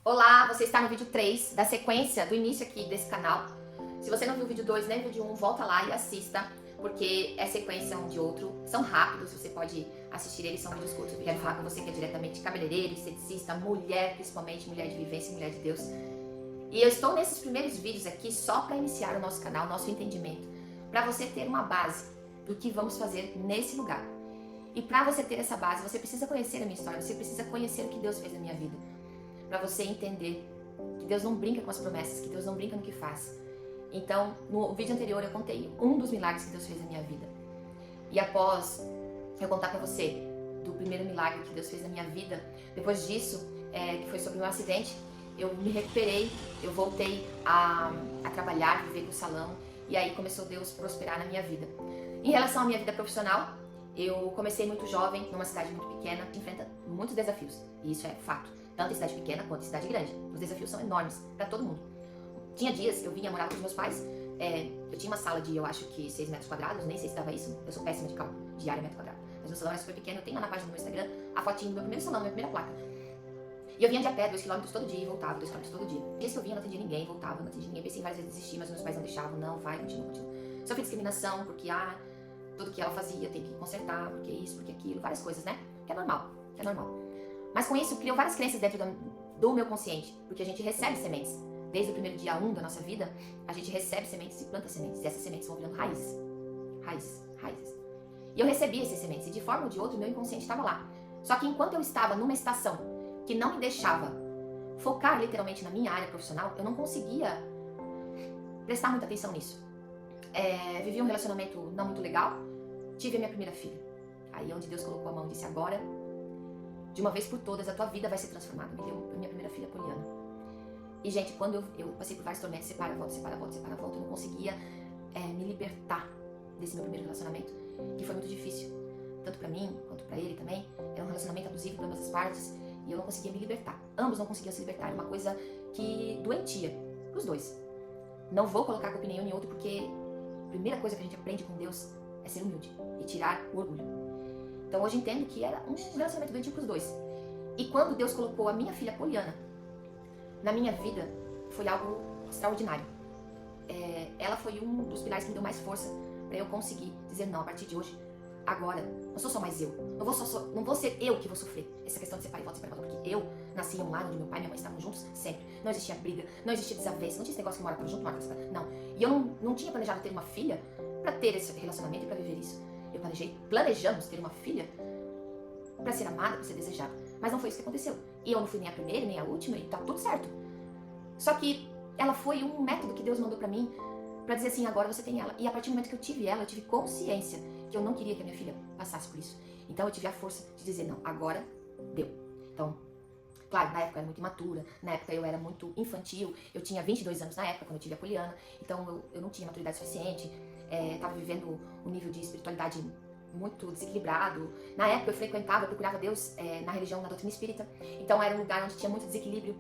Olá, você está no vídeo 3 da sequência do início aqui desse canal. Se você não viu o vídeo 2 nem o vídeo 1, volta lá e assista, porque é sequência um de outro. São rápidos, você pode assistir eles, são vídeos curtos. Eu quero falar com você que é diretamente cabeleireiro, esteticista, mulher, principalmente mulher de vivência, mulher de Deus. E eu estou nesses primeiros vídeos aqui só para iniciar o nosso canal, o nosso entendimento, para você ter uma base do que vamos fazer nesse lugar. E para você ter essa base, você precisa conhecer a minha história, você precisa conhecer o que Deus fez na minha vida. Para você entender que Deus não brinca com as promessas, que Deus não brinca no que faz. Então, no vídeo anterior eu contei um dos milagres que Deus fez na minha vida. E após eu contar para você do primeiro milagre que Deus fez na minha vida, depois disso, que foi sobre um acidente, eu me recuperei, eu voltei a trabalhar, viver no salão, e aí começou Deus a prosperar na minha vida. Em relação à minha vida profissional, eu comecei muito jovem, numa cidade muito pequena, que enfrenta muitos desafios, e isso é fato. Tanto em cidade pequena quanto em cidade grande. Os desafios são enormes para todo mundo. Tinha dias que eu vinha morar com os meus pais, eu tinha uma sala de, eu acho que 6 metros quadrados, nem sei se dava isso, eu sou péssima de cálculo, de área metro quadrado. Mas meu salão era super pequeno, eu tenho lá na página do meu Instagram a fotinha do meu primeiro salão, da minha primeira placa. E eu vinha de a pé 2 km todo dia e voltava 2 km todo dia. Dias que eu vinha, não atendia ninguém, voltava, não atendia ninguém, pensei em várias vezes desistir, mas meus pais não deixavam, não, vai, continua. Sofri discriminação, porque, tudo que ela fazia tem que consertar, porque isso, porque aquilo, várias coisas, né? Que é normal. Mas com isso, criou várias crenças dentro do meu consciente, porque a gente recebe sementes. Desde o primeiro dia 1 da nossa vida, a gente recebe sementes e planta sementes. E essas sementes vão virando raízes. Raízes. E eu recebia essas sementes, e de forma ou de outra, o meu inconsciente estava lá. Só que enquanto eu estava numa estação que não me deixava focar literalmente na minha área profissional, eu não conseguia prestar muita atenção nisso. Vivi um relacionamento não muito legal, tive a minha primeira filha. Aí onde Deus colocou a mão e disse, agora, de uma vez por todas, a tua vida vai ser transformada. Me deu a minha primeira filha, Poliana. E, gente, quando eu passei por vários tormentos, separa, volta, eu não conseguia me libertar desse meu primeiro relacionamento, que foi muito difícil. Tanto pra mim, quanto pra ele também. Era um relacionamento abusivo para ambas as partes, e eu não conseguia me libertar. Ambos não conseguiam se libertar, era uma coisa que doentia, pros dois. Não vou colocar culpa em nenhum nem outro, porque a primeira coisa que a gente aprende com Deus é ser humilde e tirar o orgulho. Então hoje entendo que era um relacionamento doentio pros dois. E quando Deus colocou a minha filha Poliana na minha vida, foi algo extraordinário. Ela foi um dos pilares que me deu mais força para eu conseguir dizer não, a partir de hoje, agora, não sou só mais eu. Não vou ser eu que vou sofrer essa questão de separar e volta, porque eu nasci em um lar onde meu pai e minha mãe estavam juntos sempre. Não existia briga, não existia desavença, não tinha esse negócio que mora junto, mora separado. Não. E eu não tinha planejado ter uma filha para ter esse relacionamento e para viver isso. Eu planejamos ter uma filha para ser amada, para ser desejada. Mas não foi isso que aconteceu. E eu não fui nem a primeira, nem a última, e tá tudo certo. Só que ela foi um método que Deus mandou para mim, para dizer assim, agora você tem ela. E a partir do momento que eu tive ela, eu tive consciência que eu não queria que a minha filha passasse por isso. Então eu tive a força de dizer, não, agora deu. Então, claro, na época eu era muito imatura, na época eu era muito infantil, eu tinha 22 anos na época, quando eu tive a Poliana, então eu não tinha maturidade suficiente, estava vivendo um nível de espiritualidade muito desequilibrado. Na época eu procurava Deus na religião, na doutrina espírita, então era um lugar onde tinha muito desequilíbrio.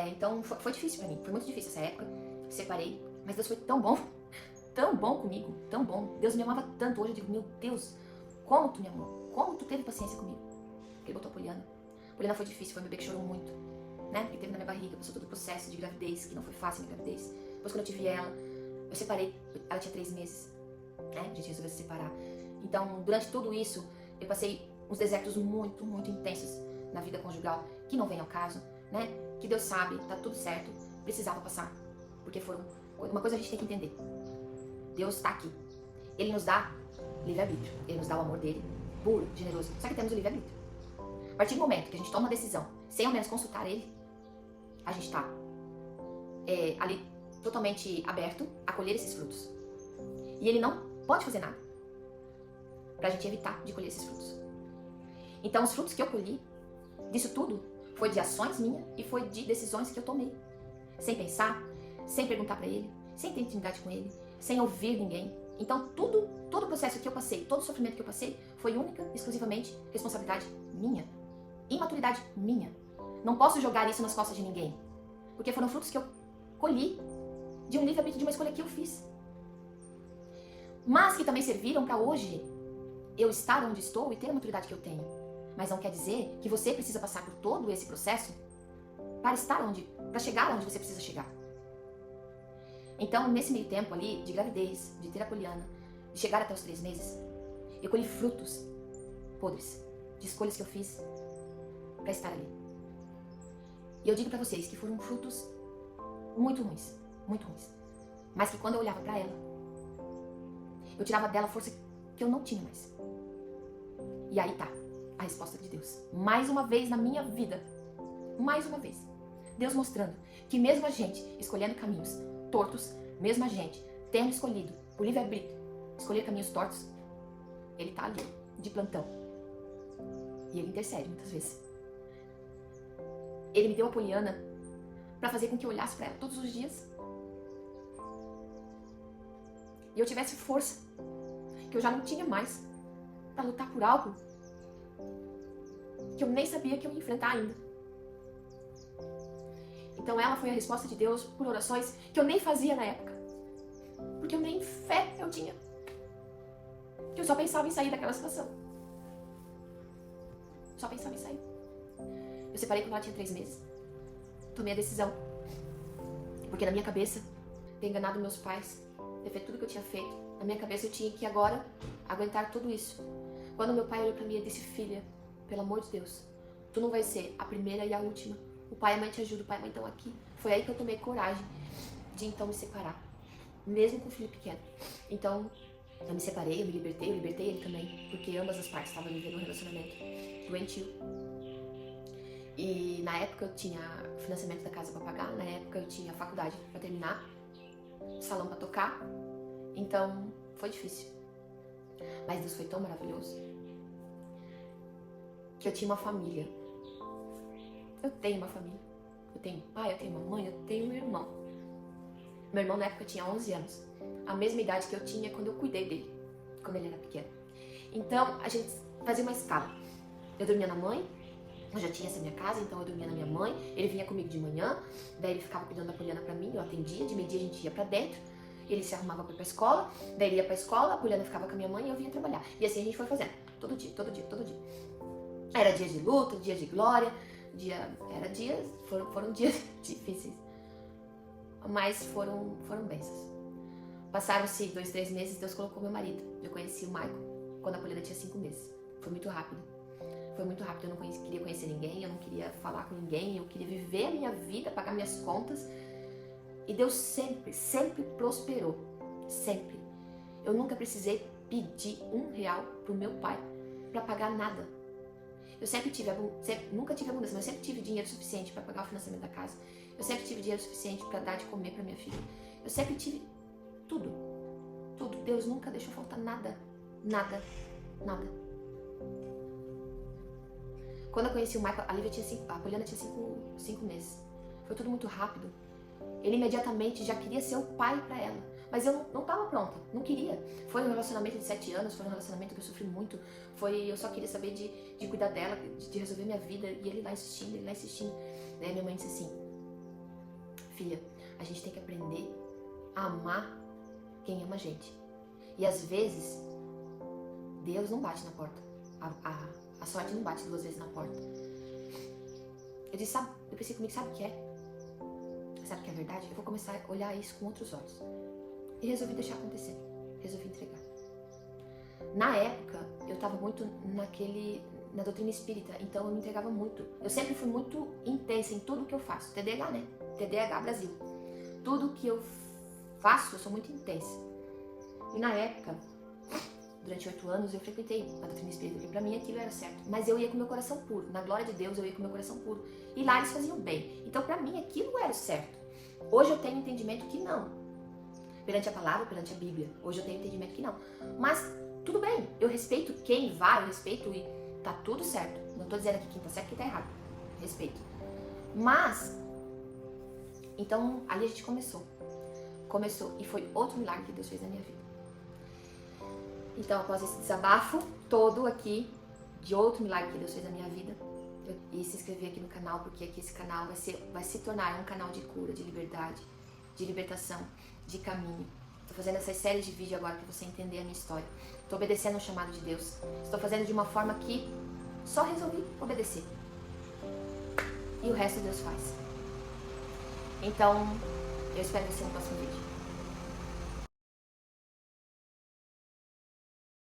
Então foi difícil pra mim, foi muito difícil essa época, separei, mas Deus foi tão bom comigo, tão bom. Deus me amava tanto, hoje eu digo, meu Deus, como tu me amou, como tu teve paciência comigo. Porque ele botou a Poliana. Poliana foi difícil, foi um bebê que chorou muito, né, porque teve na minha barriga, passou todo o processo de gravidez, que não foi fácil a minha gravidez. Depois quando eu tive ela, eu separei, ela tinha 3 meses, né, a gente resolveu se separar. Então, durante tudo isso, eu passei uns desertos muito intensos na vida conjugal, que não vem ao caso, né? Que Deus sabe, tá tudo certo, precisava passar, porque uma coisa a gente tem que entender. Deus tá aqui. Ele nos dá livre-arbítrio, ele nos dá o amor dele, puro, generoso, só que temos o livre-arbítrio. A partir do momento que a gente toma uma decisão, sem ao menos consultar ele, a gente tá ali totalmente aberto a colher esses frutos. E ele não pode fazer nada pra gente evitar de colher esses frutos. Então os frutos que eu colhi disso tudo foi de ações minhas e foi de decisões que eu tomei. Sem pensar, sem perguntar pra ele, sem ter intimidade com ele, sem ouvir ninguém. Então todo o processo que eu passei, todo o sofrimento que eu passei foi única, exclusivamente responsabilidade minha. Imaturidade minha. Não posso jogar isso nas costas de ninguém. Porque foram frutos que eu colhi de um livre-arbítrio, de uma escolha que eu fiz. Mas que também serviram pra hoje eu estar onde estou e ter a maturidade que eu tenho. Mas não quer dizer que você precisa passar por todo esse processo para chegar onde você precisa chegar. Então, nesse meio tempo ali, de gravidez, de ter a Poliana, de chegar até os 3 meses, eu colhi frutos podres de escolhas que eu fiz para estar ali. E eu digo para vocês que foram frutos muito ruins, mas que quando eu olhava para ela, eu tirava dela força que eu não tinha mais. E aí tá a resposta de Deus. Mais uma vez na minha vida, mais uma vez, Deus mostrando que mesmo a gente escolhendo caminhos tortos, mesmo a gente tendo escolhido por livre-arbítrio escolher caminhos tortos, Ele tá ali, de plantão. E Ele intercede muitas vezes. Ele me deu a Poliana para fazer com que eu olhasse para ela todos os dias e eu tivesse força que eu já não tinha mais para lutar por algo que eu nem sabia que eu ia enfrentar ainda. Então ela foi a resposta de Deus por orações que eu nem fazia na época, porque eu nem fé eu tinha, que eu só pensava em sair daquela situação. Só pensava em sair. Eu separei quando ela tinha 3 meses. Tomei a decisão, porque na minha cabeça, ter enganado meus pais, ter feito tudo que eu tinha feito, na minha cabeça eu tinha que agora aguentar tudo isso. Quando meu pai olhou pra mim e disse: filha, pelo amor de Deus, tu não vai ser a primeira e a última. O pai e a mãe te ajudam, o pai e a mãe estão aqui. Foi aí que eu tomei coragem de então me separar, mesmo com o filho pequeno. Então, eu me separei, eu libertei ele também, porque ambas as partes estavam vivendo um relacionamento doentio. E na época eu tinha financiamento da casa para pagar, na época eu tinha faculdade para terminar, salão para tocar, então foi difícil. Mas Deus foi tão maravilhoso que eu tinha uma família. Eu tenho uma família. Eu tenho um pai, eu tenho uma mãe, eu tenho um irmão. Meu irmão na época tinha 11 anos, a mesma idade que eu tinha quando eu cuidei dele, quando ele era pequeno. Então a gente fazia uma escala. Eu dormia na mãe, eu já tinha essa minha casa, então eu dormia na minha mãe, ele vinha comigo de manhã, daí ele ficava cuidando da Poliana pra mim, eu atendia, de meio-dia a gente ia pra dentro, ele se arrumava pra ir pra escola, daí ele ia pra escola, a Poliana ficava com a minha mãe e eu vinha trabalhar. E assim a gente foi fazendo, todo dia. Era dia de luta, dia de glória, foram dias difíceis, mas foram bênçãos. Passaram-se 2, 3 meses, Deus colocou meu marido. Eu conheci o Michael quando a Poliana tinha 5 meses. Foi muito rápido, eu não queria conhecer ninguém, eu não queria falar com ninguém, eu queria viver a minha vida, pagar minhas contas. E Deus sempre prosperou, sempre. Eu nunca precisei pedir R$1 pro meu pai para pagar nada. Eu nunca tive abundância, mas eu sempre tive dinheiro suficiente para pagar o financiamento da casa. Eu sempre tive dinheiro suficiente para dar de comer para minha filha. Eu sempre tive tudo. Deus nunca deixou faltar nada. Quando eu conheci o Michael, a Poliana tinha 5 meses. Foi tudo muito rápido. Ele imediatamente já queria ser o pai para ela. Mas eu não estava pronta, não queria. Foi um relacionamento de 7 anos, foi um relacionamento que eu sofri muito. Eu só queria saber de cuidar dela, de resolver minha vida. E ele lá insistindo. Daí minha mãe disse assim: filha, a gente tem que aprender a amar quem ama a gente. E às vezes, Deus não bate na porta. A sorte não bate 2 vezes na porta. Eu disse, eu pensei comigo, sabe o que é? Sabe o que é verdade? Eu vou começar a olhar isso com outros olhos. E resolvi deixar acontecer. Resolvi entregar. Na época, eu estava muito na doutrina espírita, então eu me entregava muito. Eu sempre fui muito intensa em tudo que eu faço. TDAH, né? TDAH Brasil. Tudo que eu faço, eu sou muito intensa. E na época, durante 8 anos, eu frequentei a doutrina espírita, porque pra mim aquilo era certo. Mas eu ia com meu coração puro. Na glória de Deus, eu ia com meu coração puro. E lá eles faziam bem. Então, pra mim, aquilo era o certo. Hoje eu tenho entendimento que não. Perante a palavra, perante a Bíblia. Hoje eu tenho entendimento que não. Mas, tudo bem. Eu respeito quem vai, eu respeito e tá tudo certo. Não tô dizendo aqui quem tá certo e quem tá errado. Respeito. Mas, então, ali a gente começou. E foi outro milagre que Deus fez na minha vida. Então, após esse desabafo todo aqui, de outro milagre que Deus fez na minha vida, e se inscrever aqui no canal, porque aqui esse canal vai se tornar um canal de cura, de liberdade, de libertação, de caminho. Estou fazendo essas séries de vídeo agora para você entender a minha história. Estou obedecendo ao chamado de Deus. Estou fazendo de uma forma que só resolvi obedecer. E o resto Deus faz. Então, eu espero você no próximo vídeo.